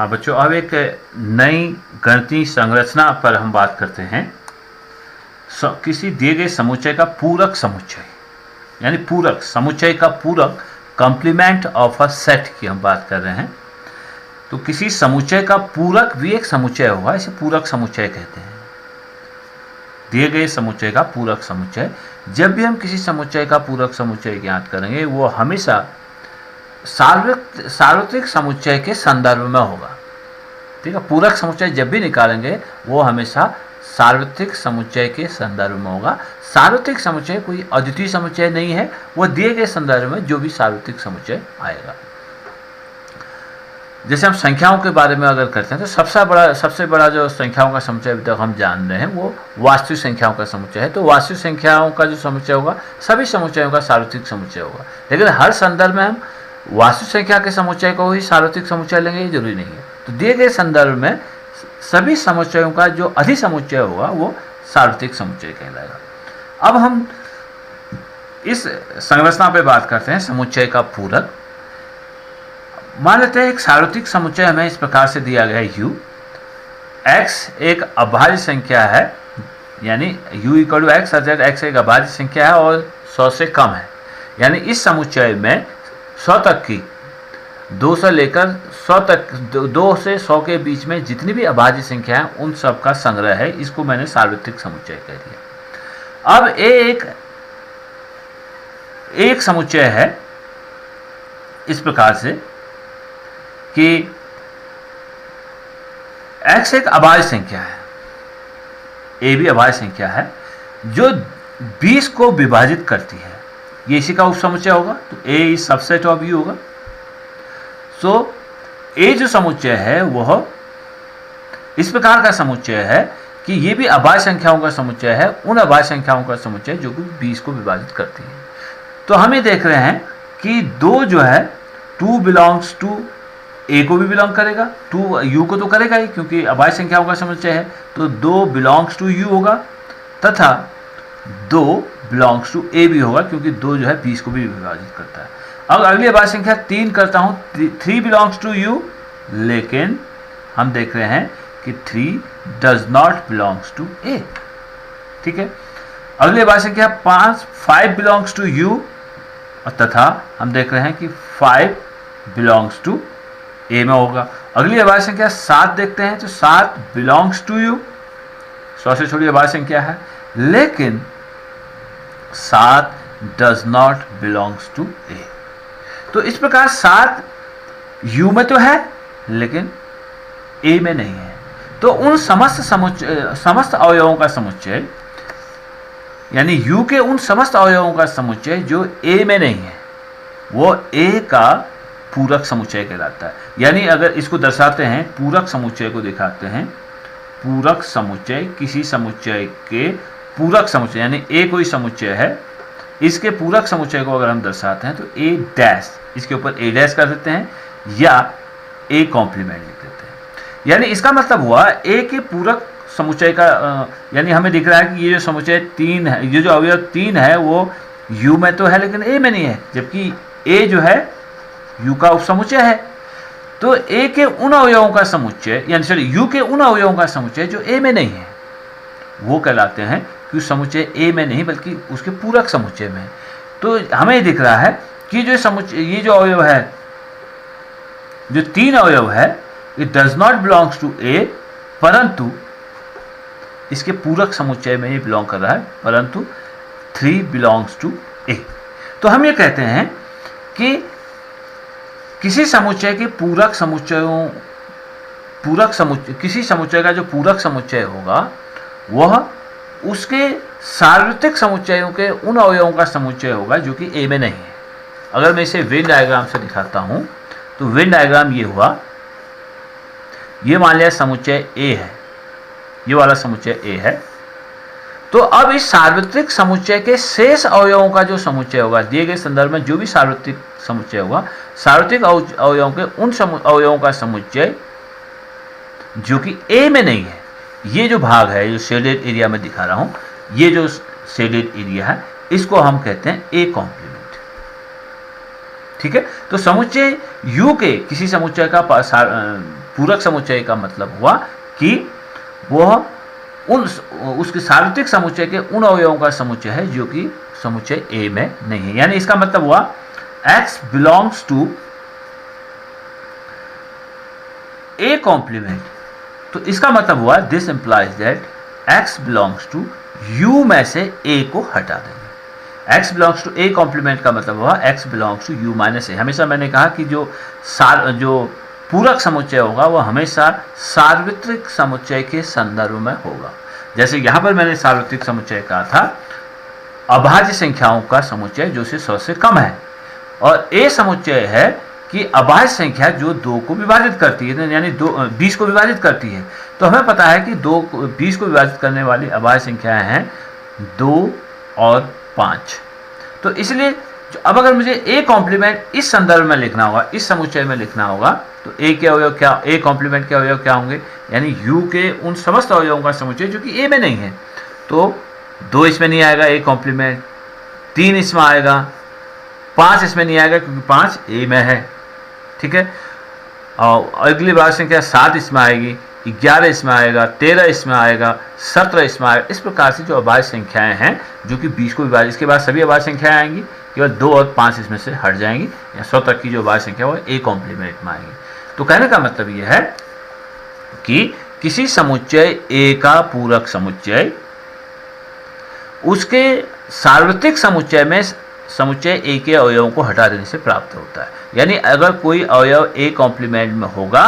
हाँ बच्चों, अब एक नई गणितीय संरचना पर हम बात करते हैं। किसी दिए गए समुच्चय का पूरक समुच्चय, यानी पूरक समुच्चय का पूरक, कॉम्प्लीमेंट ऑफ अ सेट की हम बात कर रहे हैं। तो किसी समुच्चय का पूरक भी एक समुच्चय होगा, इसे पूरक समुच्चय कहते हैं। दिए गए समुच्चय का पूरक समुच्चय, जब भी हम किसी समुच्चय का पूरक समुच्चय ज्ञात करेंगे वो हमेशा सार्वत्रिक समुच्चय के संदर्भ में होगा। ठीक है, पूरक समुच्चय जब भी निकालेंगे वो हमेशा सार्वत्रिक समुच्चय के संदर्भ में होगा। सार्वत्रिक समुच्चय कोई अद्वितीय समुच्चय नहीं है, वो दिए गए संदर्भ में जो भी सार्वत्रिक समुच्चय आएगा। जैसे हम संख्याओं के बारे में अगर करते हैं तो सबसे बड़ा जो संख्याओं का समुच्चय अभी तक हम जान रहे हैं वो वास्तविक संख्याओं का समुच्चय है। तो वास्तविक संख्याओं का जो समुच्चय होगा सभी समुच्चयों का सार्वत्रिक समुच्चय होगा। लेकिन हर संदर्भ में हम वास्तविक संख्या के समुच्चय को ही सार्वत्रिक समुच्चय लेंगे, ये जरूरी नहीं है। तो दिए गए संदर्भ में सभी समुच्चयों का जो अधिसमुच्चय होगा वो सार्वत्रिक समुच्चय कहलाएगा। अब हम इस संरचना पे बात करते हैं, समुच्चय का पूरक। मान लेते हैं एक सार्वत्रिक समुच्चय हमें इस प्रकार से दिया गया है u। x एक अभाज्य संख्या है, यानी u इक्वल टू एक्स, अर्थात x एक अभाज्य संख्या है और 100 से कम है। यानी इस समुच्चय में 100 तक की, 2 से लेकर 100 तक, 2 से 100 के बीच में जितनी भी अभाज्य संख्या है उन सब का संग्रह है। इसको मैंने सार्वत्रिक समुच्चय कह दिया। अब एक समुच्चय है इस प्रकार से कि x एक अभाज्य संख्या है, a भी अभाज्य संख्या है जो 20 को विभाजित करती है। ये इसी का उपसमुच्चय होगा, तो a is subset of u होगा। सो a जो समुच्चय है वह इस प्रकार का समुच्चय है कि ये भी अभाज्य संख्याओं का समुच्चय है, उन अभाज्य संख्याओं का समुच्चय जो कि 20 को विभाजित करती है। तो हम ये देख रहे हैं कि 2 जो है 2 बिलोंग्स टू a को भी बिलोंग करेगा, 2 u को तो करेगा ही क्योंकि अभाज्य संख्याओं का समुच्चय है। तो 2 बिलोंग्स टू u होगा तथा 2 बिलोंग्स टू a भी होगा क्योंकि 2 जो है 20 को भी विभाजित करता है। अब अगली अभाज्य संख्या 3 करता हूँ, 3 बिलोंग्स टू u, लेकिन हम देख रहे हैं कि 3 does not belongs to a। ठीक है, अगली अभाज्य संख्या 5 बिलोंग्स टू u तथा हम देख रहे हैं कि 5 बिलोंग्स टू a में होगा। अगली अभाज्य संख्या 7 देखते हैं तो 7 बिलोंग्स टू u, 100 से छोटी अभाज्य संख्या है, लेकिन 7 does not belongs to a। तो इस प्रकार 7 u में तो है लेकिन a में नहीं है। तो उन समस्त अवयवों का समुच्चय, यानी u के उन समस्त अवयवों का समुच्चय जो a में नहीं है वो a का पूरक समुच्चय कहलाता है। यानी अगर इसको दर्शाते हैं, पूरक समुच्चय को दिखाते हैं, पूरक समुच्चय किसी समुच्चय के पूरक समुच्चय, यानी a कोई समुच्चय है, इसके पूरक समुच्चय को अगर हम दर्शाते हैं तो a डैश, इसके ऊपर a डैश कर देते हैं या a कॉम्प्लीमेंट लिख देते हैं। यानी इसका मतलब हुआ a के पूरक समुच्चय का, यानी हमें दिख रहा है कि ये जो समुच्चय 3 है, ये जो अवयव 3 है वो u में तो है लेकिन a में नहीं है, जबकि a जो है u का उपसमुच्चय है। तो a के उन अवयवों का समुच्चय, यानी सॉरी u के उन अवयवों का समुच्चय जो a में नहीं है वो कहलाते हैं कि समुच्चय a में नहीं बल्कि उसके पूरक समुच्चय में है। तो हमें दिख रहा है कि जो समुच्चय, ये जो अवयव है, जो 3 अवयव है, it does not belongs to a, परंतु इसके पूरक समुच्चय में ही बिलोंग कर रहा है, परंतु 3 बिलोंग्स टू a। तो हम ये कहते हैं कि किसी समुच्चय के किसी समुच्चय का जो पूरक समुच्चय होगा वह उसके सार्वत्रिक समुच्चयों के उन अवयवों का समुच्चय होगा जो कि a में नहीं है। अगर मैं इसे वेन डायग्राम से दिखाता हूं तो वेन डायग्राम ये हुआ, ये मान लिया समुच्चय a है, ये वाला समुच्चय a है। तो अब इस सार्वत्रिक समुच्चय के शेष अवयवों का जो समुच्चय होगा, दिए गए संदर्भ में जो भी सार्वत्रिक समुच्चय होगा, सार्वत्रिक अवयवों के उन अवयवों का समुच्चय जो कि a में नहीं है, ये जो भाग है, जो शेडेड एरिया में दिखा रहा हूं, ये जो शेडेड एरिया है, इसको हम कहते हैं a कॉम्प्लीमेंट। ठीक है, तो समुच्चय u के किसी समुच्चय का पूरक समुच्चय का मतलब हुआ कि वह उसके सार्वत्रिक समुच्चय के उन अवयवों का समुच्चय है जो कि समुच्चय ए में नहीं है। यानी इसका मतलब हुआ x belongs to A complement. तो इसका मतलब हुआ this implies that x belongs to u में से a को हटा देंगे। x belongs to A complement का मतलब हुआ x belongs to u minus A. हमेशा मैंने कहा कि जो पूरक समुच्चय होगा वह हमेशा सार्वत्रिक समुच्चय के संदर्भ में होगा। जैसे यहाँ पर मैंने सार्वत्रिक समुच्चय कहा था अभाज्य संख्याओं का समुच्चय जो से 100 से कम है, और ए समुच्चय है कि अभाज्य संख्या जो 2 को विभाजित करती है, यानी 20 को विभाजित करती है। तो हमें पता है कि 20 को विभाजित करने वाली अभाज्य संख्याएं हैं 2 और 5। तो इसलिए अब अगर मुझे ए कॉम्प्लीमेंट इस संदर्भ में लिखना होगा, इस समुच्चय में लिखना होगा, तो ए के अवयव क्या, ए कॉम्प्लीमेंट के अवयव क्या होंगे, यानी यू के उन समस्त अवयवों का समुच्चय जो कि ए में नहीं है। तो 2 इसमें नहीं आएगा ए कॉम्प्लीमेंट, 3 इसमें आएगा, 5 इसमें नहीं आएगा क्योंकि 5 ए में है, ठीक है। और अगली बार संख्या 7 इसमें आएगी, 11 इसमें आएगा, 13 इसमें आएगा, 17 इसमें आएगा। इस प्रकार से जो अभाज्य संख्याएं हैं जो कि 20 को विभाजित, इसके बाद सभी अभाज्य संख्याएं आएंगी, केवल 2 और 5 इसमें से हट जाएंगी, या 100 तक की जो अभाज्य संख्या वो ए कॉम्प्लीमेंट में आएंगी। तो कहने का मतलब यह है कि किसी समुच्चय ए का पूरक समुच्चय उसके सार्वत्रिक समुच्चय में समुच्चय ए के अवयवों को हटा देने से प्राप्त होता है। यानी अगर कोई अवयव ए कॉम्प्लीमेंट में होगा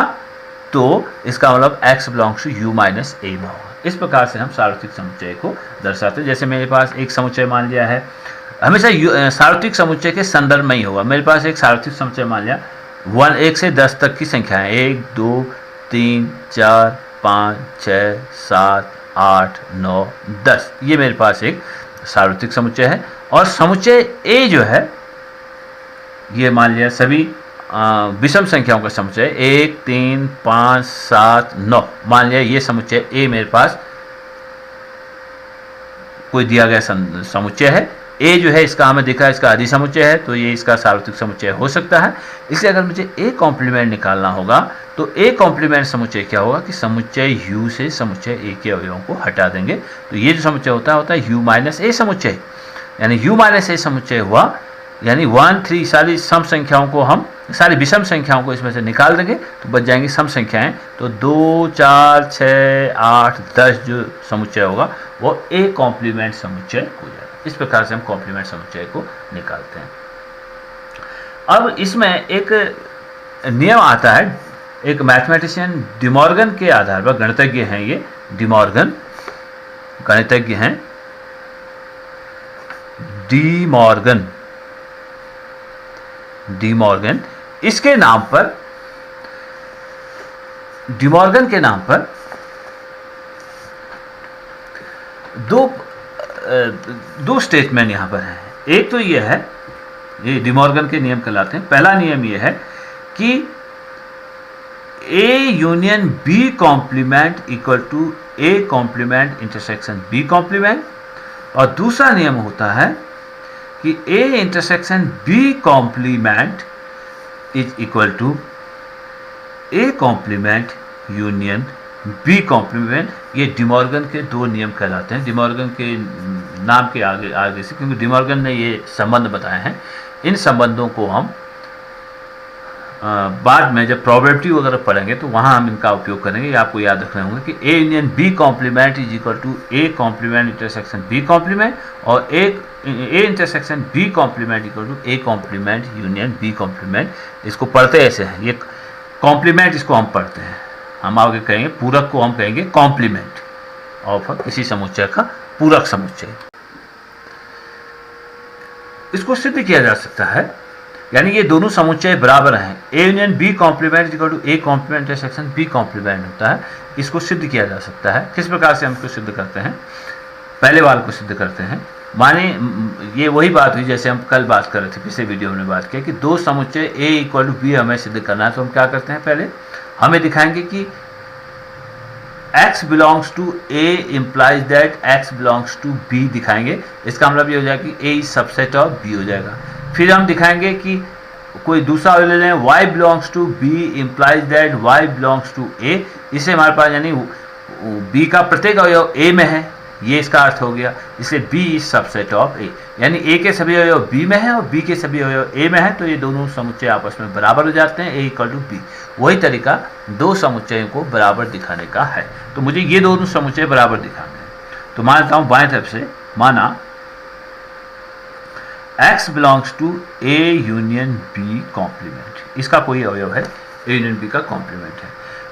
तो इसका मतलब x belongs to u minus A में होगा। इस प्रकार से हम सार्वत्रिक समुच्चय को दर्शाते हैं। जैसे मेरे पास एक समुच्चय मान लिया है, हमेशा सार्वत्रिक समुच्चय के संदर्भ में ही होगा। मेरे पास एक सार्वत्रिक समुच्चय मान लिया 1 से 10 तक की संख्याएं, 1 2 3 4 5 6 7 8 9 10, ये मेरे पास एक सार्वत्रिक समुच्चय है। और समुच्चय ए जो है ये मान लिया सभी विषम संख्याओं का समुच्चय, 1 3 5 7 9, मान लिया ये समुच्चय ए मेरे पास कोई दिया गया समुच्चय है। ए जो है इसका हमें दिखा है इसका आदि समुच्चय है, तो ये इसका सार्वत्रिक समुच्चय हो सकता है। इसलिए अगर मुझे ए कॉम्प्लीमेंट निकालना होगा तो ए कॉम्प्लीमेंट समुच्चय क्या होगा कि समुच्चय यू से समुच्चय ए के अवयवों को हटा देंगे। तो ये जो समुच्चय होता है यू माइनस ए समुच्चय, यानी यू माइनस ए समुच्चय हुआ, यानी 1 3 सारी सम संख्याओं को हम सारी विषम संख्याओं को इसमें से निकाल देंगे तो बच जाएंगी सम संख्याएं। तो 2 4 6 8 10 जो समुच्चय होगा वो ए कॉम्प्लीमेंट समुच्चय हो जाएगा। इस प्रकार से हम कॉम्प्लीमेंट समुच्चय को निकालते हैं। अब इसमें एक नियम आता है, एक मैथमेटिशियन डिमॉर्गन के आधार पर, गणितज्ञ हैं ये डिमॉर्गन, गणितज्ञ हैं डिमॉर्गन, इसके नाम पर, डिमॉर्गन के नाम पर दो स्टेटमेंट यहां पर हैं। एक तो यह है, ये डिमॉर्गन के नियम कहलाते हैं। पहला नियम यह है कि A union B complement equal to A complement intersection B complement, और दूसरा नियम होता है कि A intersection B complement is equal to A complement union B complement. ये डिमॉर्गन के 2 नियम कहलाते हैं। डिमॉर्गन के नाम के आगे से, क्योंकि डिमॉर्गन ने ये संबंध बताए हैं, इन संबंधों को हम बाद में जब प्रोबेबिलिटी वगैरह पढ़ेंगे तो वहाँ हम इनका उपयोग करेंगे। ये आपको याद रखने होंगे कि A union B complement is equal to A complement intersection B complement, और A intersection B complement equal to A complement union B complement. इसको पढ़ते ऐसे हैं, ये कॉम्प्लीमेंट इसको हम पढ़ते हैं, हम आगे कहेंगे पूरक को हम कहेंगे कॉम्प्लीमेंट ऑफ किसी समुच्चय का पूरक समुच्चय। इसको सिद्ध किया जा सकता है, यानी ये दोनों समुच्चय बराबर हैं। A union B complement equal to A complement intersection B complement होता है। इसको सिद्ध किया जा सकता है। किस प्रकार से हम इसको सिद्ध करते हैं? पहले वाले को सिद्ध करते हैं। माने ये वही बात हुई जैसे हम कल बात कर रहे थे, पिछले वीडियो में बात किया कि दो समुच्चय ए इक्वल टू बी हमें सिद्ध करना है। तो हम क्या करते हैं, पहले हमें दिखाएंगे कि x belongs to a implies that x belongs to b दिखाएंगे। इसका मतलब ये हो जाएगा कि a is subset of b हो जाएगा। फिर हम दिखाएंगे कि कोई दूसरा ले लें, y belongs to b implies that y belongs to a। इससे हमारे पास यानी b का प्रत्येक अवयव a में है, ये इसका अर्थ हो गया, इसलिए b is subset of a। यानी a के सभी अवयव b में है और b के सभी अवयव a में है, तो ये दोनों समुच्चय आपस में बराबर हो जाते हैं, a इक्वल टू b। वही तरीका दो समुच्चयों को बराबर दिखाने का है। तो मुझे ये दोनों समुच्चय बराबर दिखाने हैं, तो मानता हूँ बाएं तरफ से, माना x belongs to a union b complement, इसका कोई अवयव है a यूनियन b का कॉम्प्लीमेंट है।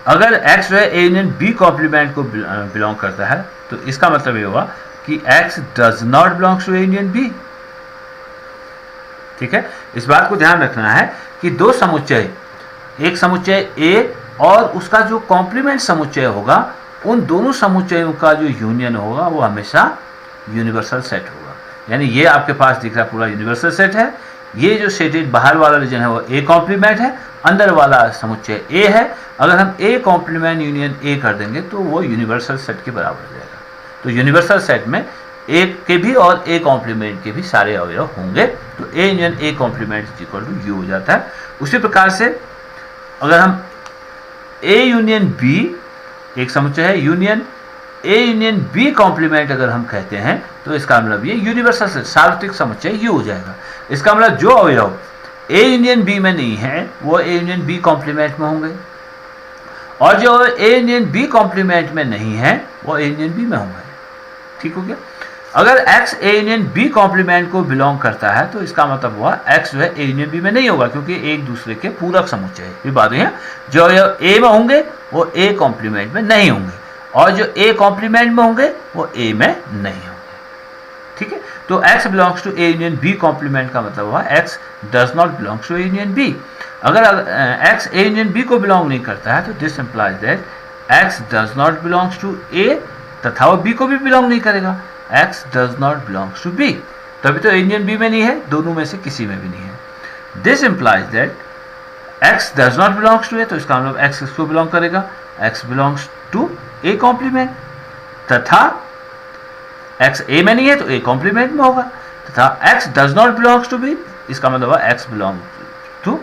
अगर x जो है a यूनियन b कॉम्प्लीमेंट को बिलोंग करता है, तो इसका मतलब ये होगा कि x does not belongs to a union b। ठीक है, इस बात को ध्यान रखना है कि दो समुच्चय, एक समुच्चय a और उसका जो कॉम्प्लीमेंट समुच्चय होगा, उन दोनों समुच्चयों का जो यूनियन होगा वो हमेशा यूनिवर्सल सेट होगा। यानी ये आपके पास दिख रहा पूरा यूनिवर्सल सेट है, ये जो सेटेड बाहर वाला रीजन है वो a कॉम्प्लीमेंट है, अंदर वाला समुच्चय a है। अगर हम a कॉम्प्लीमेंट यूनियन a कर देंगे तो वो यूनिवर्सल सेट के बराबर हो जाएगा। तो यूनिवर्सल सेट में a के भी और a कॉम्प्लीमेंट के भी सारे अवयव होंगे, तो a union a complement equal to u हो जाता है। उसी प्रकार से अगर हम a यूनियन b, एक समुच्चय है, union a union b complement अगर हम कहते हैं, तो इसका मतलब ये यूनिवर्सल सेट, सार्वत्रिक समुच्चय u हो जाएगा। इसका मतलब जो अवयव a यूनियन b में नहीं है वो a यूनियन b कॉम्प्लीमेंट में होंगे, और जो a यूनियन b कॉम्प्लीमेंट में नहीं है वो a यूनियन b में होंगे। ठीक हो गया। अगर x a union b complement को बिलोंग करता है, तो इसका मतलब हुआ x जो है a यूनियन b में नहीं होगा, क्योंकि एक दूसरे के पूरक समुच्चय है। ये बात है, जो अवयव a में होंगे वो a कॉम्प्लीमेंट में नहीं होंगे, और जो a कॉम्प्लीमेंट में होंगे वो a में नहीं होंगे। ठीक है, तो x belongs to a union b complement का मतलब हुआ x does not belongs to a union b। अगर x a यूनियन b को बिलोंग नहीं करता है, तो this implies that x does not belongs to a, तथा वो b को भी बिलोंग नहीं करेगा, x does not belongs to b। तभी तो a यूनियन b में नहीं है, दोनों में से किसी में भी नहीं है। This implies that x does not belongs to a, तो इसका मतलब x किसको बिलोंग करेगा, x belongs to a complement, तथा x a में नहीं है तो a कॉम्प्लीमेंट में होगा, तथा x does not belongs to b, इसका मतलब हुआ x belongs to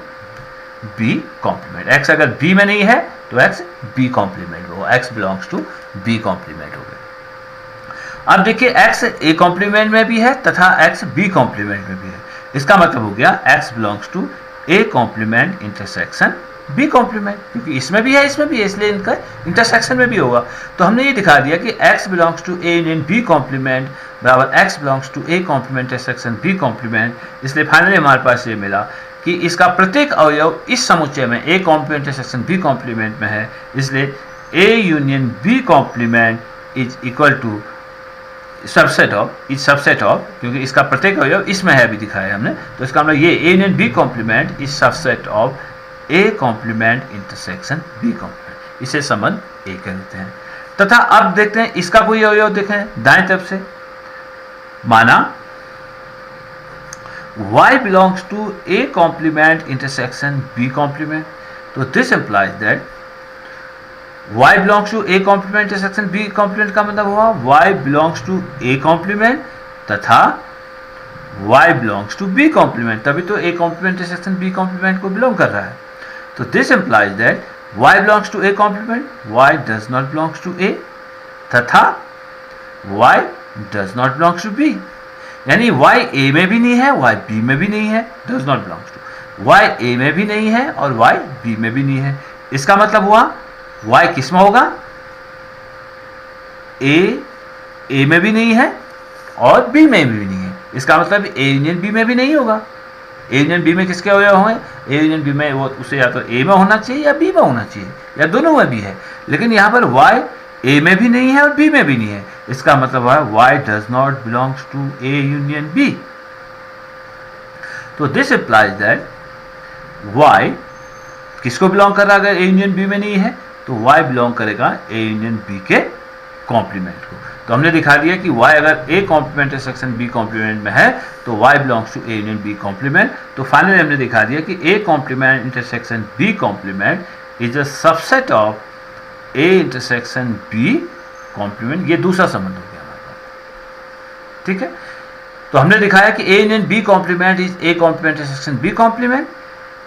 b complement. x अगर b में नहीं है तो x b कॉम्प्लीमेंट में होगा, x belongs to b complement हो गया। अब देखिए x a कॉम्प्लीमेंट में भी है तथा x b कॉम्प्लीमेंट में भी है, इसका मतलब हो गया x belongs to a complement intersection B complement, क्योंकि इसमें भी है इसमें भी है, इसलिए इनका इंटरसेक्शन में भी होगा। तो हमने ये दिखा दिया कि x belongs to a union b complement बराबर x belongs to a complement intersection b complement. इसलिए फाइनली हमारे पास ये मिला कि इसका प्रत्येक अवयव इस समुच्चय में a complement intersection b complement में है, इसलिए a union b complement is equal to subset of, क्योंकि इसका प्रत्येक अवयव इसमें है, अभी दिखाया हमने, तो इसका मतलब ये a union b complement is subset of a complement intersection b complement, इसे संबंध a कहते हैं। तथा अब देखते हैं इसका कोई अवयव देखें दाएं तरफ से, माना y belongs to a complement intersection b complement, तो this implies that y belongs to a complement intersection b complement का मतलब हुआ y belongs to a complement तथा y belongs to b complement, तभी तो a complement intersection b complement को belong कर रहा है। तो this implies that y belongs to a complement, y does not belongs to a तथा y does not belongs to b, यानी y a में भी नहीं है, y b में भी नहीं है, does not belongs to, y a में भी नहीं है और y b में भी नहीं है। इसका मतलब हुआ y किस में होगा, a में भी नहीं है और b में भी नहीं है, इसका मतलब a यूनियन b में भी नहीं होगा। a यूनियन b में किसके अवयव होंगे, a यूनियन b में वो उसे या तो a में होना चाहिए या b में होना चाहिए या दोनों में भी है, लेकिन यहाँ पर y a में भी नहीं है और b में भी नहीं है, इसका मतलब है y does not belongs to a union b। तो दिस इंप्लाइज दैट y किसको बिलोंग कर रहा है, अगर a यूनियन b में नहीं है तो y बिलोंग करेगा a यूनियन b के कॉम्प्लीमेंट को। तो हमने दिखा दिया कि y अगर a complement intersection b complement में है तो y belongs to a union b complement. तो फाइनली हमने दिखा दिया कि a complement intersection b complement is a subset of a intersection b complement. ये दूसरा संबंध हो गया हमारे पास, ठीक है। तो हमने दिखाया कि a union b complement is a complement intersection b complement,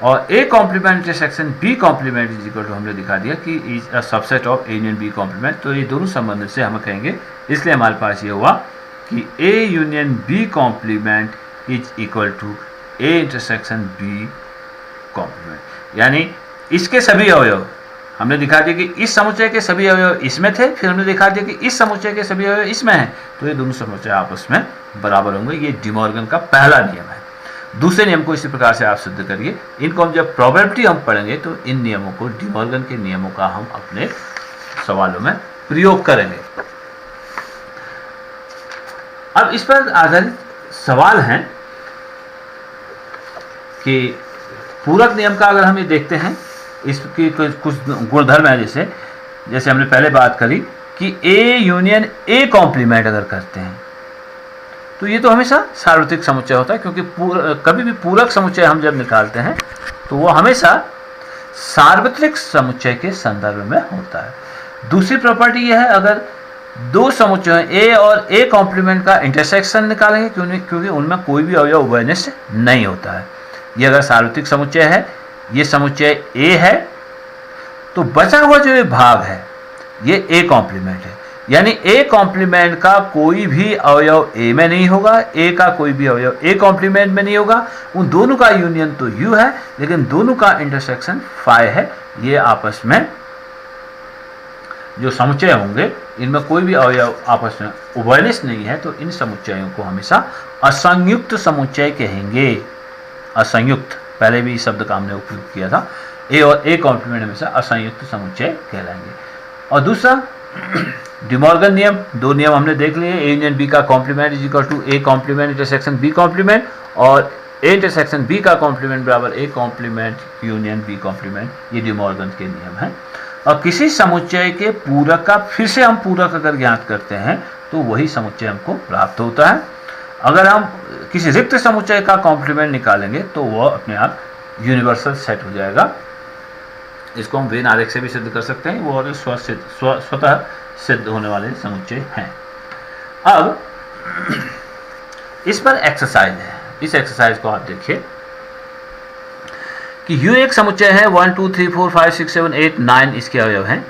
और A complement intersection B complement is equal to हमने दिखा दिया कि is a subset of A union B complement. तो ये दोनों संबंध से हम कहेंगे, इसलिए हमारे पास ये हुआ कि A union B complement is equal to A intersection B complement. यानी इसके सभी अवयव हमने दिखा दिया कि इस समुच्चय के सभी अवयव इसमें थे, फिर हमने दिखा दिया कि इस समुच्चय के सभी अवयव इसमें हैं, तो ये दोनों समुच्चय आपस में बराबर होंगे। ये डी मॉर्गन का पहला नियम है। दूसरे नियम को इसी प्रकार से आप सिद्ध करिए। इनको हम जब प्रोबेबिलिटी हम पढ़ेंगे तो इन नियमों को, डी मॉर्गन के नियमों का हम अपने सवालों में प्रयोग करेंगे। अब इस पर आधारित सवाल हैं कि पूरक नियम का अगर हम ये देखते हैं, इसकी कुछ गुणधर्म है, जैसे हमने पहले बात करी कि ए यूनियन ए कॉम्प्लीमेंट अगर करते हैं तो ये तो हमेशा सार्वत्रिक समुच्चय होता है, क्योंकि कभी भी पूरक समुच्चय हम जब निकालते हैं तो वो हमेशा सार्वत्रिक समुच्चय के संदर्भ में होता है। दूसरी प्रॉपर्टी यह है, अगर दो समुच्चय ए और ए कॉम्प्लीमेंट का इंटरसेक्शन निकालेंगे क्योंकि उनमें कोई भी अवयव उभयनिष्ठ नहीं होता है। ये अगर सार्वत्रिक समुच्चय है, ये समुच्चय ए है, तो बचा हुआ जो ये भाग है ये ए कॉम्प्लीमेंट है। यानी ए कॉम्प्लीमेंट का कोई भी अवयव ए में नहीं होगा, ए का कोई भी अवयव ए कॉम्प्लीमेंट में नहीं होगा। उन दोनों का यूनियन तो यू है, लेकिन दोनों का इंटरसेक्शन फाई है। ये आपस में जो समुच्चय होंगे इनमें कोई भी अवयव आपस में उभयनिष्ठ नहीं है, तो इन समुच्चयों को हमेशा असंयुक्त समुच्चय कहेंगे। असंयुक्त, पहले भी इस शब्द का हमने उपयोग किया था। ए और ए कॉम्प्लीमेंट हमेशा असंयुक्त समुच्चय कहलाएंगे। और दूसरा डी मॉर्गन नियम, दो नियम हमने देख लिए। ए यूनियन बी का complement is equal to A complement intersection B complement, और ए इंटरसेक्शन बी का कॉम्प्लीमेंट बराबर A complement union B complement. ये डी मॉर्गन के नियम हैं। और किसी समुच्चय के पूरक का फिर से हम पूरक अगर ज्ञात करते हैं तो वही समुच्चय हमको प्राप्त होता है। अगर हम किसी रिक्त समुच्चय का कॉम्प्लीमेंट निकालेंगे तो वह अपने आप यूनिवर्सल सेट हो जाएगा। इसको हम वेन आरेख से भी सिद्ध कर सकते हैं, वो और स्वतः सिद्ध होने वाले समुच्चय हैं। अब इस पर एक्सरसाइज है, इस एक्सरसाइज को आप देखिए कि U एक समुच्चय है, 1 2 3 4 5 6 7 8 9 इसके अवयव हैं,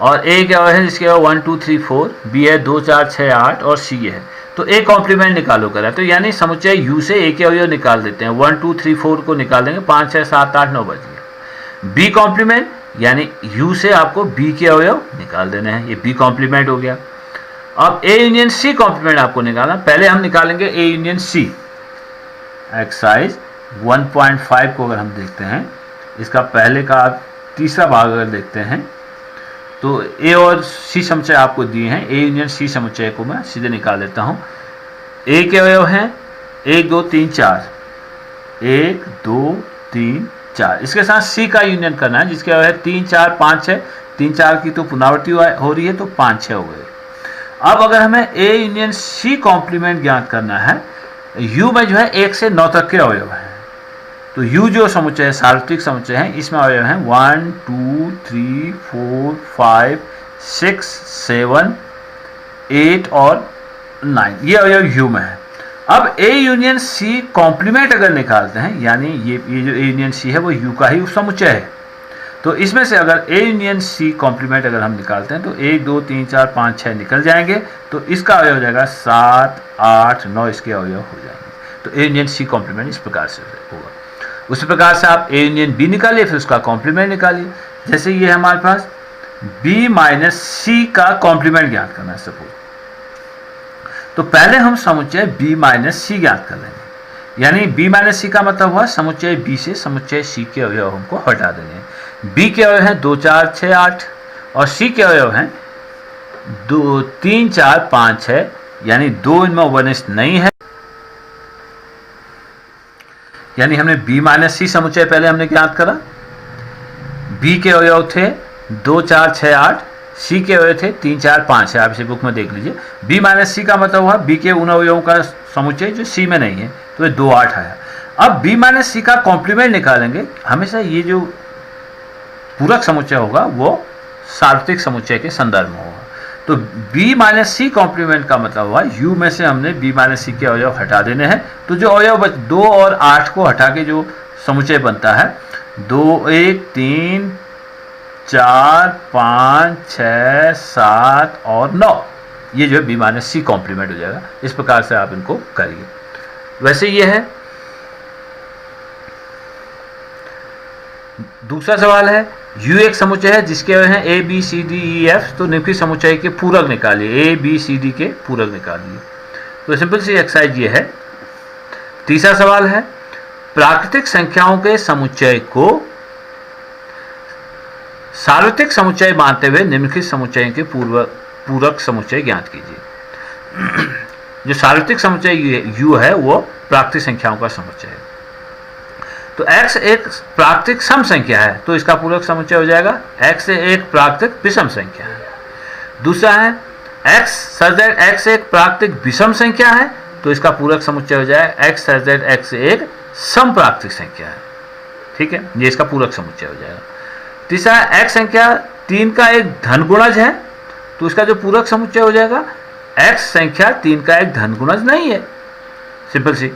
और A के अवयव है जिसके अवयव 1 2 3 4, B है 2 4 6 8 और C है। तो A कॉम्प्लीमेंट निकालो करा, तो यानी समुच्चय U से A के अवयव निकाल देते हैं। 1 2 3 4 को निकाल देंगे, 5 6 7 8 9 बच गया। B कॉम्प्लीमेंट यानी U से आपको B के अवयव निकाल देने हैं, ये B कॉम्प्लीमेंट हो गया। अब A यूनियन C कॉम्प्लीमेंट आपको निकालना, पहले हम निकालेंगे A यूनियन C। एक्सरसाइज 1.5 को अगर हम देखते हैं, इसका पहले का तीसरा भाग अगर देखते हैं तो A और C समुच्चय आपको दिए हैं। A यूनियन C समुच्चय को मैं सीधे निकाल देता हूँ। A के अवयव हैं 1 2 3 4, 1 2 3 4। इसके साथ C का यूनियन करना है जिसके अवयव है 3 4 5 6। 3 4 की तो पुनरावृत्ति हो रही है तो 5 6 हो गए। अब अगर हमें A यूनियन C कॉम्प्लीमेंट ज्ञात करना है, U में जो है 1 से 9 तक के अवयव हैं, तो U जो समुच्चय है, सार्वत्रिक समुच्चय है, इसमें अवयव हैं 1 2 3 4 5 6 7 8 और 9, ये अवयव U में है। अब A यूनियन C कॉम्प्लीमेंट अगर निकालते हैं, यानी ये जो A यूनियन C है वो U का ही उपसमुच्चय है, तो इसमें से अगर A यूनियन C कॉम्प्लीमेंट अगर हम निकालते हैं तो 1 2 3 4 5 6 निकल जाएंगे, तो इसका अवयव हो जाएगा 7 8 9, इसके अवयव हो जाएंगे। तो A यूनियन C कॉम्प्लीमेंट इस प्रकार से होगा। उसी प्रकार से आप A यूनियन B निकालिए, फिर उसका कॉम्प्लीमेंट निकालिए। जैसे ये हमारे पास B माइनस C का कॉम्प्लीमेंट ज्ञात करना है सपोज, तो पहले हम समुच्चय B माइनस C ज्ञात कर लेंगे। यानी B माइनस C का मतलब हुआ समुच्चय B से समुच्चय C के अवयव हमको हटा देंगे। B के अवयव हैं 2 4 6 8 और C के अवयव हैं 2 3 4 5 6, यानी 2 इनमें उभयनिष्ठ नहीं है। यानी हमने B माइनस C समुच्चय पहले हमने ज्ञात करा। B के अवयव थे 2 4 6 8, C के अवयव थे 3 4 5 है, आप इसे बुक में देख लीजिए। B माइनस C का मतलब हुआ B के उन अवयवों का समुच्चय जो C में नहीं है, तो ये 2 8 आया। अब B माइनस C का कॉम्प्लीमेंट निकालेंगे। हमेशा ये जो पूरक समुच्चय होगा वो सार्वत्रिक समुच्चय के संदर्भ में होगा। तो B माइनस C कॉम्प्लीमेंट का मतलब हुआ U में से हमने B माइनस C के अवयव हटा देने हैं, तो जो अवयव 2 और 8 को हटा के जो समुच्चय बनता है 2 1 3 4 5 6 7 और 9, ये जो है बी माइनस सी कॉम्प्लीमेंट हो जाएगा। इस प्रकार से आप इनको करिए। वैसे ये है। दूसरा सवाल है, यू एक समुच्चय है जिसके हैं A B C D E F, तो निम्नलिखित समुच्चय के पूरक निकालिए। ए बी सी डी के पूरक निकालिए। तो सिंपल सी एक्सरसाइज ये है। तीसरा सवाल है, प्राकृतिक संख्याओं के समुच्चय को सार्वत्रिक समुच्चय मानते हुए निम्नलिखित समुच्चय के पूरक समुच्चय ज्ञात कीजिए। जो सार्वत्रिक समुच्चय यू है वो प्राकृतिक संख्याओं का समुच्चय है। तो x एक प्राकृतिक सम संख्या है, तो इसका पूरक समुच्चय हो जाएगा x एक प्राकृतिक विषम संख्या है। दूसरा है x सच दैट x एक प्राकृतिक विषम संख्या है, तो इसका पूरक समुच्चय हो जाएगा x सच दैट x एक सम प्राकृतिक संख्या है। ठीक है, ये इसका पूरक समुच्चय हो जाएगा। तीसरा है x संख्या 3 का एक धन गुणज है, तो इसका जो पूरक समुच्चय हो जाएगा x संख्या 3 का एक धन गुणज नहीं है। सिंपल सी।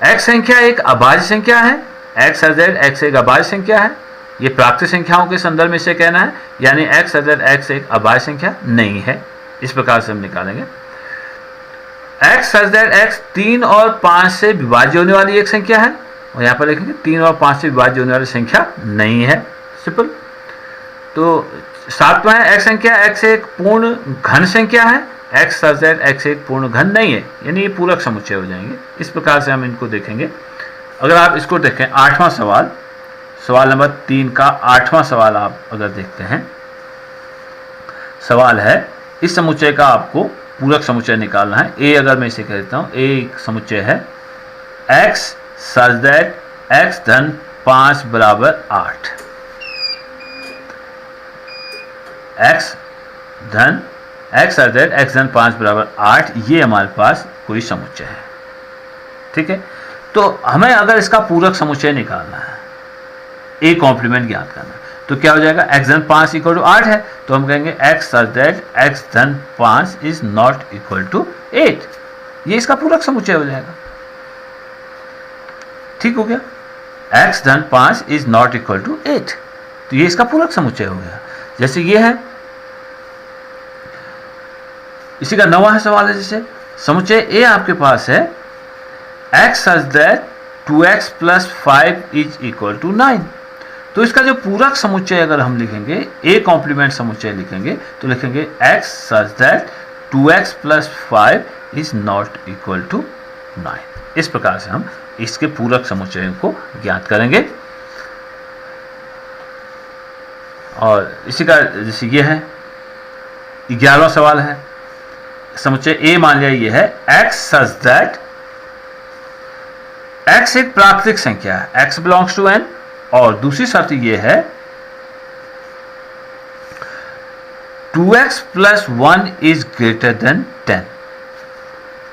x संख्या एक अभाज्य संख्या है, x z x एक अभाज्य संख्या है। ये प्राकृतिक संख्याओं के संदर्भ में इसे कहना है, यानी x z x एक अभाज्य संख्या नहीं है। इस प्रकार से हम निकालेंगे। x z x 3 और 5 से विभाज्य होने वाली एक संख्या है, और यहाँ पर लिखेंगे 3 और 5 से विभाज्य होने वाली संख्या नहीं है। सिंपल। तो सातवां है x संख्या x एक पूर्ण घन संख्या है, x सच दैट x एक पूर्ण घन नहीं है, यानी ये पूरक समुच्चय हो जाएंगे। इस प्रकार से हम इनको देखेंगे। अगर आप इसको देखें, 8वां सवाल, सवाल नंबर 3 का 8वां सवाल आप अगर देखते हैं, सवाल है इस समुच्चय का आपको पूरक समुच्चय निकालना है। ए अगर मैं इसे कह देता हूँ, ए एक समुच्चय है x सच दैट x धन 5 बराबर 8, x धन x सच दैट x धन 5 बराबर 8, ये हमारे पास कोई समुच्चय है। ठीक है, तो हमें अगर इसका पूरक समुच्चय निकालना है, ए कॉम्प्लीमेंट ज्ञात करना है, तो क्या हो जाएगा, x धन 5 इक्वल टू 8 है, तो हम कहेंगे x सच दैट x धन 5 इज नॉट इक्वल टू 8, ये इसका पूरक समुच्चय हो जाएगा। ठीक हो गया, x धन 5 इज नॉट इक्वल टू 8, तो ये इसका पूरक समुच्चय हो गया। जैसे ये है, इसी का 9वां सवाल है, जैसे समुच्चय ए आपके पास है x such that 2x plus 5 is equal to 9, तो इसका जो पूरक समुच्चय अगर हम लिखेंगे, ए कॉम्प्लीमेंट समुच्चय लिखेंगे, तो लिखेंगे x such that 2x plus 5 is not equal to 9। इस प्रकार से हम इसके पूरक समुच्चयों को ज्ञात करेंगे। और इसी का जैसे ये है, 11वां सवाल है, समुच्चय ए मान लिया ये है x सच दैट x एक प्राकृतिक संख्या है, x बिलोंग्स टू n, और दूसरी शर्त ये है 2x plus 1 is greater than 10,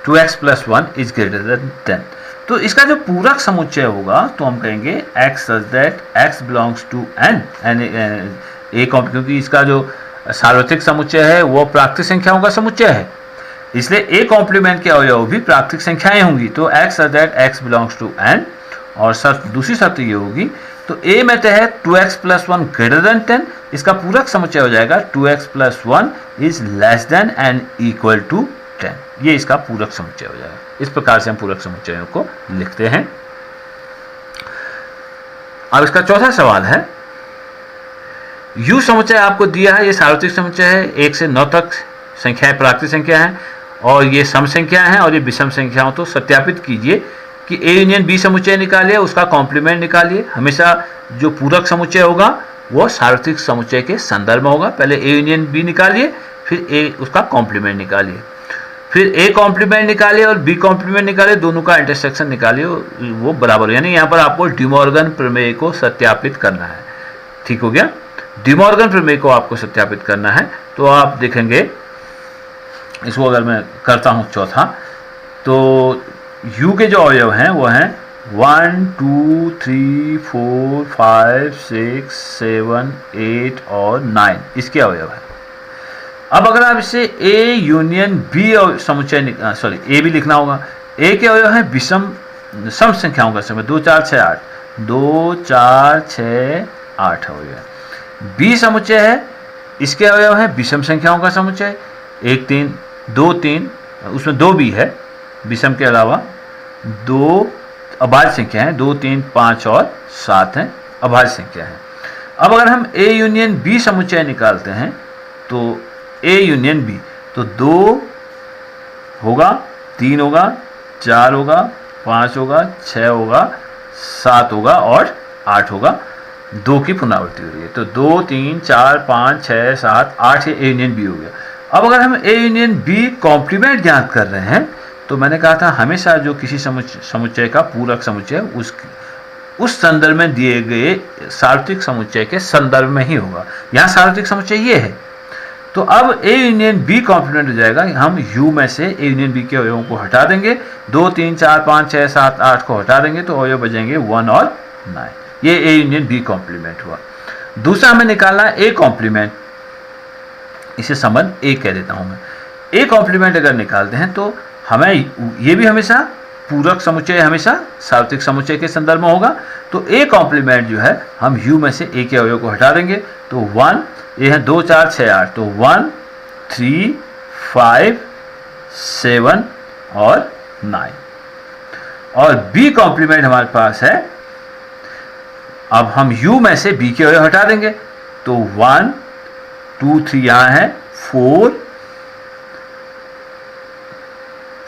2x plus 1 is greater than 10। तो इसका जो पूरक समुच्चय होगा, तो हम कहेंगे x such that x belongs to n, क्योंकि इसका जो सार्वत्रिक समुच्चय है वो प्राकृतिक संख्याओं का समुच्चय है, इसलिए ए कॉम्प्लीमेंट के अवयव भी प्राकृतिक संख्याएं होंगी, तो x such that x belongs to n, और शर्त दूसरी शर्त ये होगी, तो ए में तय है 2x प्लस 1 ग्रेटर देन 10, इसका पूरक समुच्चय हो जाएगा 2x plus 1 is less than and equal to 10, ये इसका पूरक समुच्चय हो जाएगा। इस प्रकार से हम पूरक समुच्चयों को लिखते हैं। अब इसका चौथा सवाल है, यू समुच्चय आपको दिया है, ये सार्वत्रिक समुच्चय है, 1 से 9 तक संख्याएं प्राकृतिक संख्या हैं, और ये सम संख्या हैं और ये विषम संख्याओं। तो सत्यापित कीजिए कि ए यूनियन बी समुच्चय निकालिए, उसका कॉम्प्लीमेंट निकालिए। हमेशा जो पूरक समुच्चय होगा वो सार्वत्रिक समुच्चय के संदर्भ में होगा। पहले ए यूनियन बी निकालिए, फिर ए उसका कॉम्प्लीमेंट निकालिए, फिर ए कॉम्प्लीमेंट निकालिए और बी कॉम्प्लीमेंट निकालिए, दोनों का इंटरसेक्शन निकालिए, वो बराबर, यानी यहाँ पर आपको डिमॉर्गन प्रमेय को सत्यापित करना है। ठीक हो गया, डिमॉर्गन प्रमेय को आपको सत्यापित करना है। तो आप देखेंगे, इसको अगर मैं करता हूँ चौथा, तो u के जो अवयव हैं वो हैं 1 2 3 4 5 6 7 8 और 9, इसके अवयव हैं। अब अगर आप इसे a यूनियन b समुच्चय, सॉरी a भी लिखना होगा, a के अवयव हैं विषम सम संख्याओं का समय 2 4 6 8, 2 4 6 8 अवयव। बी समुच्चय है, इसके अवयव है विषम संख्याओं का समुच्चय, 1 3 2 3, उसमें 2 भी है विषम के अलावा, 2 अभाज्य संख्या है, 2 3 5 और 7 हैं अभाज्य संख्या है। अब अगर हम ए यूनियन बी समुच्चय निकालते हैं तो ए यूनियन बी, तो 2 होगा, 3 होगा, 4 होगा, 5 होगा, 6 होगा, 7 होगा और 8 होगा। 2 की पुनरावृत्ति हो रही है, तो 2 3 4 5 6 7 8 ए यूनियन बी हो गया। अब अगर हम ए यूनियन बी कॉम्प्लीमेंट ज्ञात कर रहे हैं तो मैंने कहा था हमेशा जो किसी समुच्चय का पूरक समुच्चय उस संदर्भ में दिए गए सार्वत्रिक समुच्चय के संदर्भ में ही होगा। यहाँ सार्वत्रिक समुच्चय ये है, तो अब ए यूनियन बी कॉम्प्लीमेंट हो जाएगा। हम यू में से ए यूनियन बी के अवयवों को हटा देंगे, 2 3 4 5 6 7 8 को हटा देंगे तो अवयव बचेंगे 1 और 9। ये ए यूनियन बी कॉम्प्लीमेंट हुआ। दूसरा हमें निकालना है ए कॉम्प्लीमेंट, इसे संबंध ए कह देता हूं मैं। ए कॉम्प्लीमेंट अगर निकालते हैं तो हमें ये भी हमेशा पूरक समुच्चय हमेशा सार्वत्रिक समुच्चय के संदर्भ में होगा। तो ए कॉम्प्लीमेंट जो है हम यू में से ए के अवयव को हटा देंगे, तो 1 ये है 2 4 6 8, तो 1 3 5 7 और 9। और बी कॉम्प्लीमेंट हमारे पास है, अब हम u में से b के अवयव हटा देंगे, तो 1 2 3 यहाँ है, 4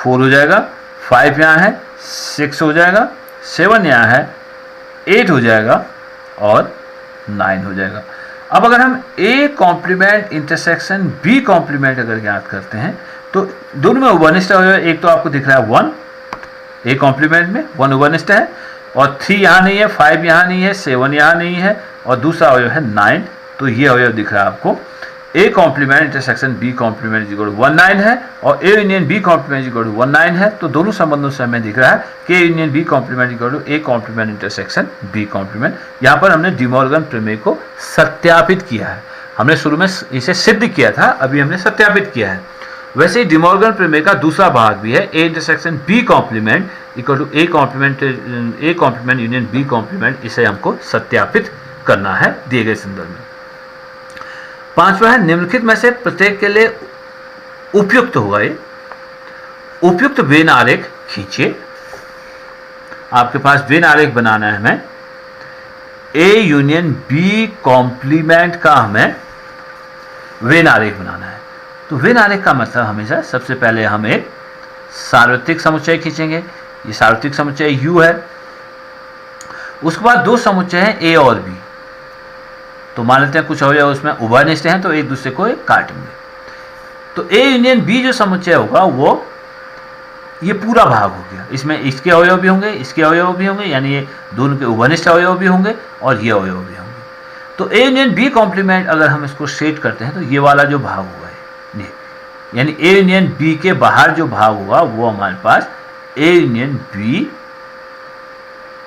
हो जाएगा, 5 यहाँ है, 6 हो जाएगा, 7 यहाँ है, 8 हो जाएगा और 9 हो जाएगा। अब अगर हम a complement intersection b complement अगर ज्ञात करते हैं तो दोनों में उभयनिष्ठ अवयव, एक तो आपको दिख रहा है 1 a कॉम्प्लीमेंट में 1 उभयनिष्ठ है, और 3 यहाँ नहीं है, 5 यहाँ नहीं है, 7 यहाँ नहीं है, और दूसरा अवयव है 9, तो ये अवयव दिख रहा है आपको। A complement intersection B complement is equal to 19 है, और A union B complement is equal to 19 है। तो दोनों संबंधों से हमें दिख रहा है कि A union B complement equal to A complement intersection B complement. यहाँ पर हमने डी मॉर्गन प्रमेय को सत्यापित किया है। हमने शुरू में इसे सिद्ध किया था, अभी हमने सत्यापित किया है। वैसे ही डी मॉर्गन प्रमेय का दूसरा भाग भी है, A intersection B complement equal to A complement union B complement. इसे हमको सत्यापित करना है दिए गए संदर्भ में। पांचवा है निम्नलिखित में से प्रत्येक के लिए उपयुक्त होगा ये उपयुक्त वेन आरेख खींचिए। आपके पास वेन आरेख बनाना है हमें, ए यूनियन बी कॉम्प्लीमेंट का हमें वेन आरेख बनाना है। तो वेन आरेख का मतलब हमेशा सबसे पहले हम एक सार्वत्रिक समुच्चय खींचेंगे, ये सार्वत्रिक समुच्चय U है। उसके बाद दो समुच्चय हैं A और B, तो मान लेते हैं कुछ अवयव उसमें उभयनिष्ठ हैं तो एक दूसरे को काटेंगे। तो A यूनियन B जो समुच्चय होगा वो ये पूरा भाग हो गया, इसमें इसके अवयव भी होंगे, इसके अवयव भी होंगे, यानी ये दोनों के उभयनिष्ठ अवयव भी होंगे और ये अवयव भी होंगे। तो A यूनियन B कॉम्प्लीमेंट अगर हम इसको सेट करते हैं तो ये वाला जो भाग हुआ है, यानी A यूनियन B के बाहर जो भाग हुआ वो हमारे पास A यूनियन B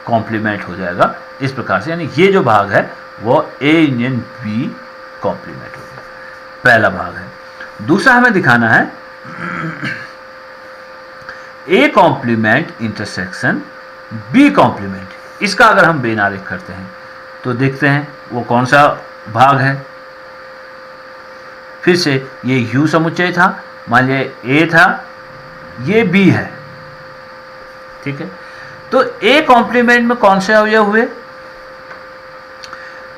कॉम्प्लीमेंट हो जाएगा इस प्रकार से, यानी ये जो भाग है वो A यूनियन B कॉम्प्लीमेंट हो गया, पहला भाग है। दूसरा हमें दिखाना है A complement intersection B complement. इसका अगर हम वेन आरेख करते हैं तो देखते हैं वो कौन सा भाग है। फिर से ये U समुच्चय था, मान लिया A था, ये B है, ठीक है। तो A कॉम्प्लीमेंट में कौन से अवयव हुए?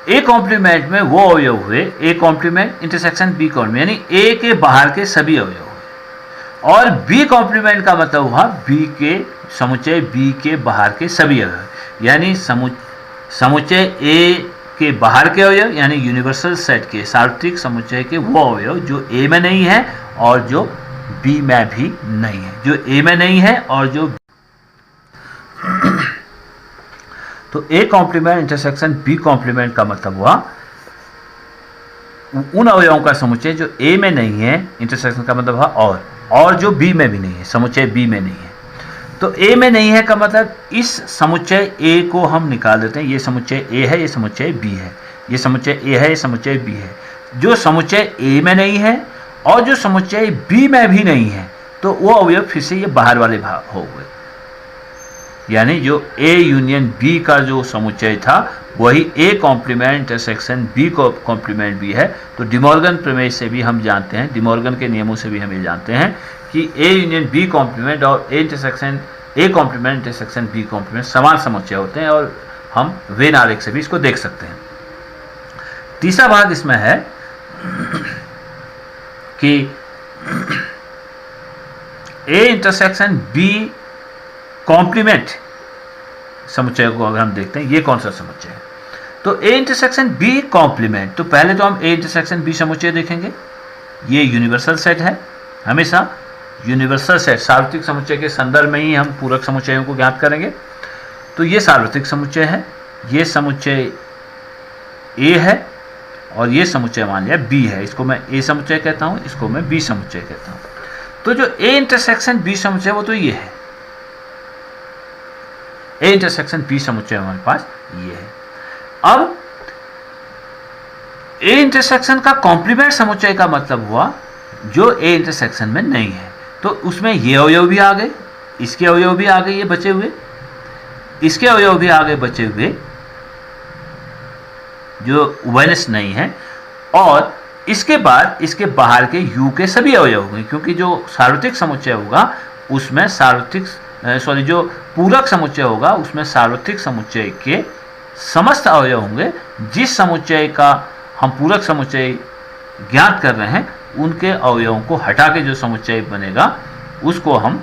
A कॉम्प्लीमेंट में वो अवयव हुए A complement intersection B complement, यानी A के बाहर के सभी अवयव हुए। और B कॉम्प्लीमेंट का मतलब हुआ B के समुच्चय B के बाहर के सभी अवयव, यानी समुच्चय A के बाहर के अवयव, यानी यूनिवर्सल सेट के सार्वत्रिक समुच्चय के वो अवयव जो A में नहीं है और जो B में भी नहीं है, जो A में नहीं है और जो तो A complement intersection B complement का मतलब हुआ उन अवयवों का समुच्चय जो A में नहीं है, इंटरसेक्शन का मतलब हुआ और जो B में भी नहीं है, समुच्चय B में नहीं है। तो A में नहीं है का मतलब इस समुच्चय A को हम निकाल देते हैं, ये समुच्चय A है, ये समुच्चय B है, ये समुच्चय A है, ये समुच्चय B है। जो समुच्चय A में नहीं है और जो समुच्चय B में भी नहीं है तो वो अवयव फिर से ये बाहर वाले भाग हो गए। यानी जो ए यूनियन बी का जो समुच्चय था वही ए कॉम्प्लीमेंट इंटरसेक्शन बी को कॉम्प्लीमेंट बी है। तो डिमॉर्गन प्रमेय से भी हम जानते हैं, डिमॉर्गन के नियमों से भी हम ये जानते हैं कि ए यूनियन बी कॉम्प्लीमेंट और A complement intersection B complement समान समुच्चय होते हैं, और हम वेन आरेख से भी इसको देख सकते हैं। तीसरा भाग इसमें है कि ए इंटरसेक्शन बी कॉम्प्लीमेंट समुच्चय को अगर हम देखते हैं, ये कौन सा समुच्चय है? तो ए इंटरसेक्शन बी कॉम्प्लीमेंट, तो पहले तो हम ए इंटरसेक्शन बी समुच्चय देखेंगे। ये यूनिवर्सल सेट है, हमेशा यूनिवर्सल सेट सार्वत्रिक समुच्चय के संदर्भ में ही हम पूरक समुच्चयों को ज्ञात करेंगे। तो ये सार्वत्रिक समुच्चय है, ये समुच्चय ए है और ये समुच्चय मान लिया बी है। इसको मैं ए समुच्चय कहता हूँ, इसको मैं बी समुच्चय कहता हूँ। तो जो ए इंटरसेक्शन बी समुच्चय वो तो ये है, ए इंटरसेक्शन बी समुच्चय हमारे पास ये है। अब ए इंटरसेक्शन का कॉम्प्लीमेंट समुच्चय का मतलब हुआ जो ए इंटरसेक्शन में नहीं है। तो उसमें ये अवयव भी आ गए, इसके अवयव भी आ गए, ये बचे हुए, इसके अवयव भी आ गए बचे हुए जो उभयनिष्ठ नहीं है, और इसके बाद इसके बाहर के यू के सभी अवयव होंगे, क्योंकि जो सार्वत्रिक समुच्चय होगा उसमें जो पूरक समुच्चय होगा उसमें सार्वत्रिक समुच्चय के समस्त अवयव होंगे। जिस समुच्चय का हम पूरक समुच्चय ज्ञात कर रहे हैं उनके अवयवों को हटा के जो समुच्चय बनेगा उसको हम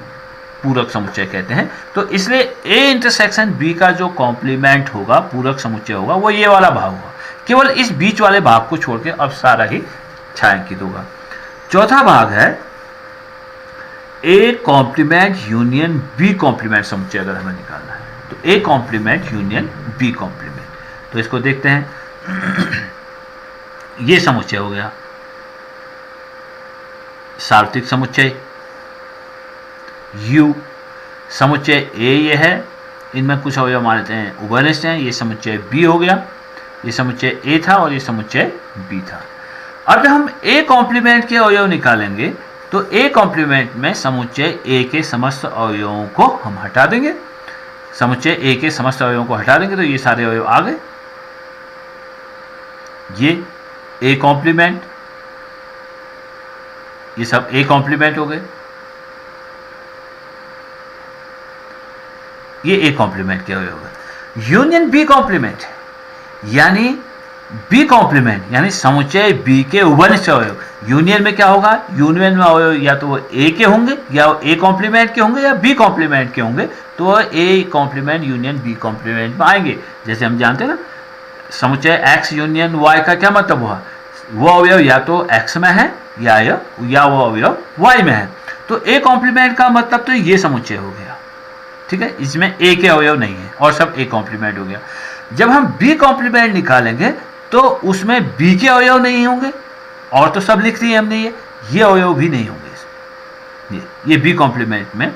पूरक समुच्चय कहते हैं। तो इसलिए ए इंटरसेक्शन बी का जो कॉम्प्लीमेंट होगा, पूरक समुच्चय होगा, वो ये वाला भाग होगा। केवल इस बीच वाले भाग को छोड़ के अब सारा ही छायांकित होगा। चौथा भाग है A complement union B complement समुच्चय अगर हमें निकालना है तो A complement union B complement. तो इसको देखते हैं। ये समुच्चय हो गया सार्वत्रिक समुच्चय U, समुच्चय ए ये है, इनमें कुछ अवयव मान लेते हैं उभयनिष्ठ हैं। ये समुच्चय B हो गया, ये समुच्चय A था और ये समुच्चय B था। अब जब हम A कॉम्प्लीमेंट के अवयव निकालेंगे तो A कॉम्प्लीमेंट में समुच्चय A के समस्त अवयवों को हम हटा देंगे, समुच्चय A के समस्त अवयवों को हटा देंगे तो ये सारे अवयव आ गए। ये A कॉम्प्लीमेंट, ये सब A कॉम्प्लीमेंट हो गए, ये ए कॉम्प्लीमेंट के अवयव होगा। यूनियन बी कॉम्प्लीमेंट यानी बी कॉम्प्लीमेंट यानी समुच्चय बी के उभयनिष्ठ अवयव। यूनियन में क्या होगा? यूनियन में अवयव या तो वो ए के होंगे या ए कॉम्प्लीमेंट के होंगे या बी कॉम्प्लीमेंट के होंगे, तो वो A complement union B complement में आएंगे। जैसे हम जानते हैं ना, समुच्चय एक्स यूनियन वाई का क्या मतलब हुआ? वो अवयव या तो एक्स में है या वो अवयव वाई में है। तो ए कॉम्प्लीमेंट का मतलब तो ये समुच्चय हो गया, ठीक है, इसमें ए के अवयव नहीं है और सब ए कॉम्प्लीमेंट हो गया। जब हम बी कॉम्प्लीमेंट निकालेंगे तो उसमें बी के अवयव नहीं होंगे, और तो सब लिख दिए हमने, ये अवयव भी नहीं होंगे। ये बी कॉम्प्लीमेंट में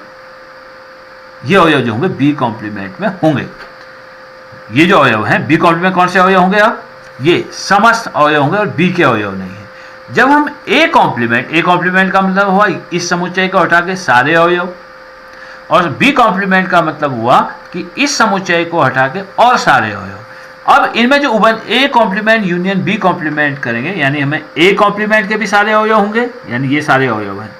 ये अवयव जो होंगे बी कॉम्प्लीमेंट में होंगे। ये जो अवयव हैं बी कॉम्प्लीमेंट कौन से अवयव होंगे? अब ये समस्त अवयव होंगे और बी के अवयव नहीं है। जब हम ए कॉम्प्लीमेंट का मतलब हुआ इस समुच्चय को हटा के सारे अवयव, और बी कॉम्प्लीमेंट का मतलब हुआ कि इस समुच्चय को हटा के और सारे अवयव। अब इनमें जो A complement union B complement करेंगे, यानी हमें ए कॉम्प्लीमेंट के भी सारे अवयव होंगे, यानी ये सारे अवयव हैं।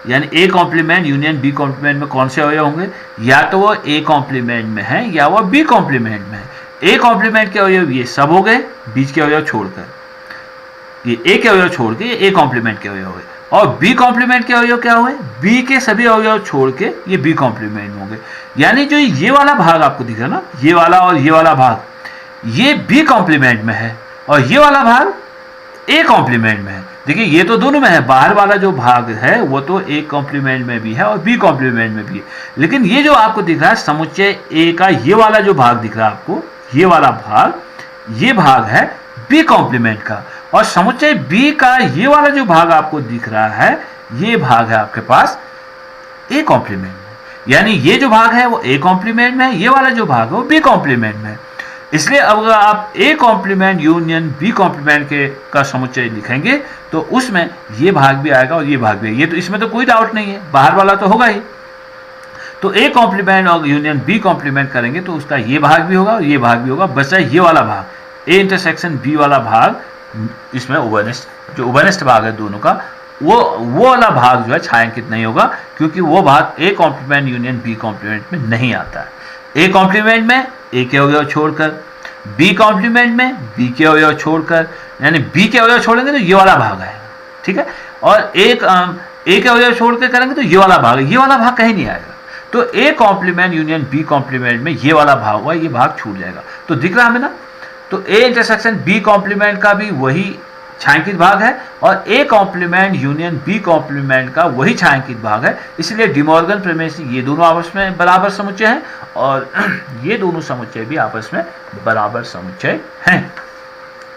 यानी A complement union B complement में कौन से अवयव होंगे? या तो वो ए कॉम्प्लीमेंट में है या वो बी कॉम्प्लीमेंट में है। ए कॉम्प्लीमेंट के अवयव ये सब हो गए, बीच के अवयव छोड़कर, ये ए के अवयव छोड़ के ये ए कॉम्प्लीमेंट के अवयव हो गए। और बी कॉम्प्लीमेंट के अवयव क्या हुए? बी के सभी अवयव छोड़ के ये बी कॉम्प्लीमेंट होंगे। यानी जो ये वाला भाग आपको दिख रहा है ना, ये वाला और ये वाला भाग, ये बी कॉम्प्लीमेंट में है और ये वाला भाग ए कॉम्प्लीमेंट में है। देखिए ये तो दोनों में है, बाहर वाला जो भाग है वो तो ए कॉम्प्लीमेंट में भी है और बी कॉम्प्लीमेंट में भी है, लेकिन ये जो आपको दिख रहा है समुच्चय ए का ये वाला जो भाग दिख रहा है आपको, ये वाला भाग, ये भाग है बी कॉम्प्लीमेंट का। और समुच्चय बी का ये वाला जो भाग आपको दिख रहा है, ये भाग है आपके पास ए कॉम्प्लीमेंट में। यानी ये जो भाग है वो ए कॉम्प्लीमेंट में है, ये वाला जो भाग है वो बी कॉम्प्लीमेंट में है। इसलिए अगर आप A complement union B complement के का समुच्चय लिखेंगे तो उसमें ये भाग भी आएगा और ये भाग भी, ये तो इसमें तो कोई डाउट नहीं है, बाहर वाला तो होगा ही। तो ए कॉम्प्लीमेंट और यूनियन बी कॉम्प्लीमेंट करेंगे तो उसका ये भाग भी होगा और ये भाग भी होगा, बचा ये वाला भाग ए इंटरसेक्शन बी वाला भाग, इसमें ओवरनेस्ट जो ओवरनेस्ट भाग है दोनों का वो वाला भाग जो है छायांकित नहीं होगा, क्योंकि वो भाग A complement union B complement में नहीं आता है। ए कॉम्प्लीमेंट में ए के अवयव छोड़कर, बी कॉम्प्लीमेंट में बी के अवयव छोड़कर, यानी बी के अवयव छोड़ेंगे तो ये वाला भाग है, ठीक है, और एक ए के अवयव छोड़ के करेंगे तो ये वाला भाग है, ये वाला भाग कहीं नहीं आएगा। तो A complement union B complement में ये वाला भाग हुआ, ये भाग छूट जाएगा। तो दिख रहा हमें ना, तो ए इंटरसेक्शन बी कॉम्प्लीमेंट का भी वही छायांकित भाग है और A complement union B complement का वही छायांकित भाग है। इसलिए डिमॉर्गन प्रमेय से ये दोनों आपस में बराबर समुच्चय हैं और ये दोनों समुच्चय भी आपस में बराबर समुच्चय हैं।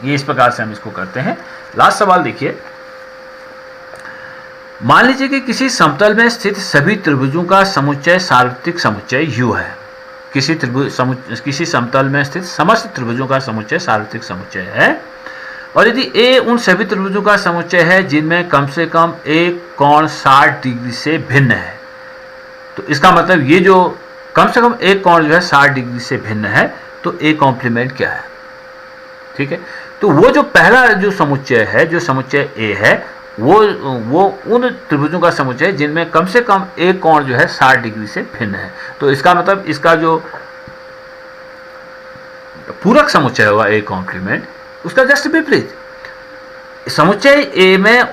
ये इस प्रकार से हम इसको करते हैं। लास्ट सवाल देखिए, मान लीजिए कि किसी समतल में स्थित सभी त्रिभुजों का समुच्चय सार्वत्रिक समुच्चय U है। किसी समतल में स्थित समस्त त्रिभुजों का समुच्चय सार्वत्रिक समुच्चय है और यदि A उन सभी त्रिभुजों का समुच्चय है जिनमें कम से कम एक कोण 60 डिग्री से भिन्न है। तो इसका मतलब ये जो कम से कम एक कोण जो है 60 डिग्री से भिन्न है, तो A कॉम्प्लीमेंट क्या है, ठीक है। तो वो जो पहला जो समुच्चय है, जो समुच्चय A है, वो उन त्रिभुजों का समुच्चय है जिनमें कम से कम एक कोण जो है 60 डिग्री से भिन्न है। तो इसका मतलब इसका जो पूरक समुच्चय होगा A कॉम्प्लीमेंट, उसका जस्ट विपरीत समुच्चय A में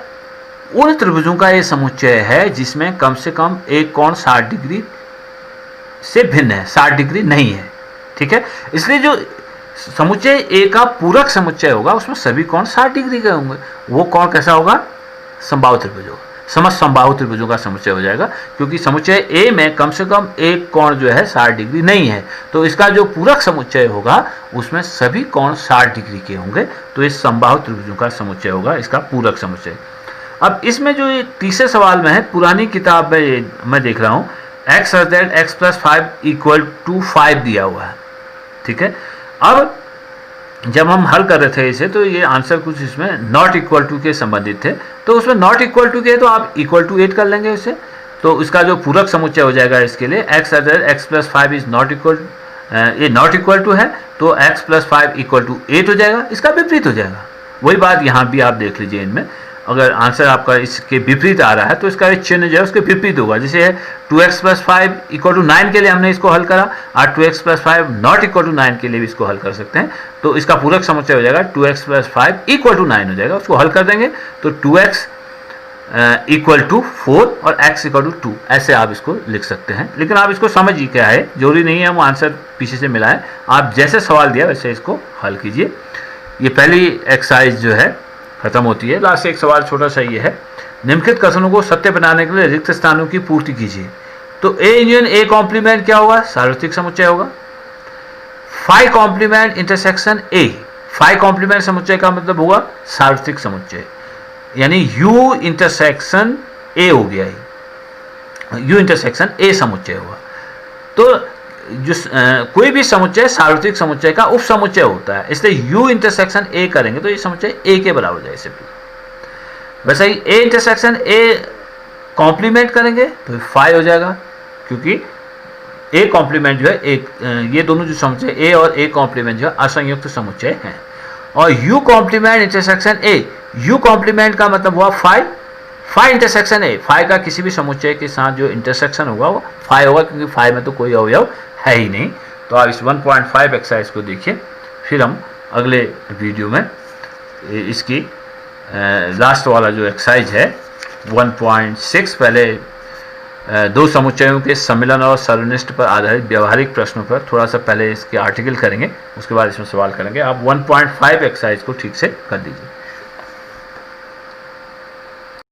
उन त्रिभुजों का ये समुच्चय है जिसमें कम से कम एक कोण 60 डिग्री से भिन्न है, 60 डिग्री नहीं है, ठीक है। इसलिए जो समुच्चय A का पूरक समुच्चय होगा उसमें सभी कोण 60 डिग्री के होंगे। वो कोण कैसा होगा, समबाहु त्रिभुज होगा, समस्त समबाहु त्रिभुजों का समुच्चय हो जाएगा, क्योंकि समुच्चय A में कम से कम एक कोण जो है 60 डिग्री नहीं है। तो इसका जो पूरक समुच्चय होगा उसमें सभी कोण 60 डिग्री के होंगे, तो इस समबाहु त्रिभुजों का समुच्चय होगा इसका पूरक समुच्चय। अब इसमें जो ये तीसरे सवाल में है, पुरानी किताब में मैं देख रहा हूँ x + 5 = 5 दिया हुआ है, ठीक है। अब जब हम हल कर रहे थे इसे तो ये आंसर कुछ इसमें नॉट इक्वल टू के संबंधित थे, तो उसमें नॉट इक्वल टू के तो आप = 8 कर लेंगे इसे, तो इसका जो पूरक समुच्चय हो जाएगा इसके लिए x + 5 इज नॉट इक्वल, ये नॉट इक्वल टू है तो x + 5 = 8 हो जाएगा, इसका विपरीत हो जाएगा। वही बात यहाँ भी आप देख लीजिए, इनमें अगर आंसर आपका इसके विपरीत आ रहा है तो इसका चिन्ह जो है उसके विपरीत होगा। जैसे 2x + 5 = 9 के लिए हमने इसको हल करा और 2x + 5 नॉट इक्वल टू 9 के लिए भी इसको हल कर सकते हैं। तो इसका पूरक समुच्चय हो जाएगा 2x + 5 = 9 हो जाएगा। उसको हल कर देंगे तो 2x = 4 और x = 2, ऐसे आप इसको लिख सकते हैं। लेकिन आप इसको समझिए क्या है, जरूरी नहीं है हम आंसर पीछे से मिलाएं, आप जैसे सवाल दिया वैसे इसको हल कीजिए। ये पहली एक्सरसाइज जो है खत्म होती है। लास्ट एक सवाल छोटा सा ये है, निम्नलिखित कथनों को सत्य बनाने के लिए रिक्त स्थानों की पूर्ति कीजिए। तो A यूनियन A कॉम्प्लीमेंट क्या होगा, सार्वत्रिक समुच्चय होगा। Phi complement intersection A, phi complement समुच्चय का मतलब होगा सार्वत्रिक समुच्चय, यानी U इंटरसेक्शन A हो गया, U इंटरसेक्शन A समुच्चय होगा। तो जो कोई भी समुच्चय सार्वत्रिक समुच्चय का उप समुच्चय होता है, इसलिए U इंटरसेक्शन A करेंगे तो ये समुच्चय A के बराबर हो जाएगा सिंपली। वैसे ही A इंटरसेक्शन A कॉम्प्लीमेंट करेंगे तो फाई हो जाएगा, क्योंकि A कॉम्प्लीमेंट जो है एक, ये दोनों जो समुच्चय A और A कॉम्प्लीमेंट जो है असंयुक्त समुच्चय हैं। और U complement intersection A, U complement का मतलब हुआ phi, phi intersection A, phi का किसी भी समुच्चय के साथ जो इंटरसेक्शन होगा वो फाई होगा, क्योंकि फाई में तो कोई अवयव है ही नहीं। तो आप इस 1.5 एक्सरसाइज को देखिए, फिर हम अगले वीडियो में इसकी लास्ट वाला जो एक्सरसाइज है 1.6, पहले दो समुच्चयों के सम्मिलन और सर्वनिष्ठ पर आधारित व्यवहारिक प्रश्नों पर थोड़ा सा पहले इसके आर्टिकल करेंगे, उसके बाद इसमें सवाल करेंगे। आप 1.5 एक्सरसाइज को ठीक से कर दीजिए।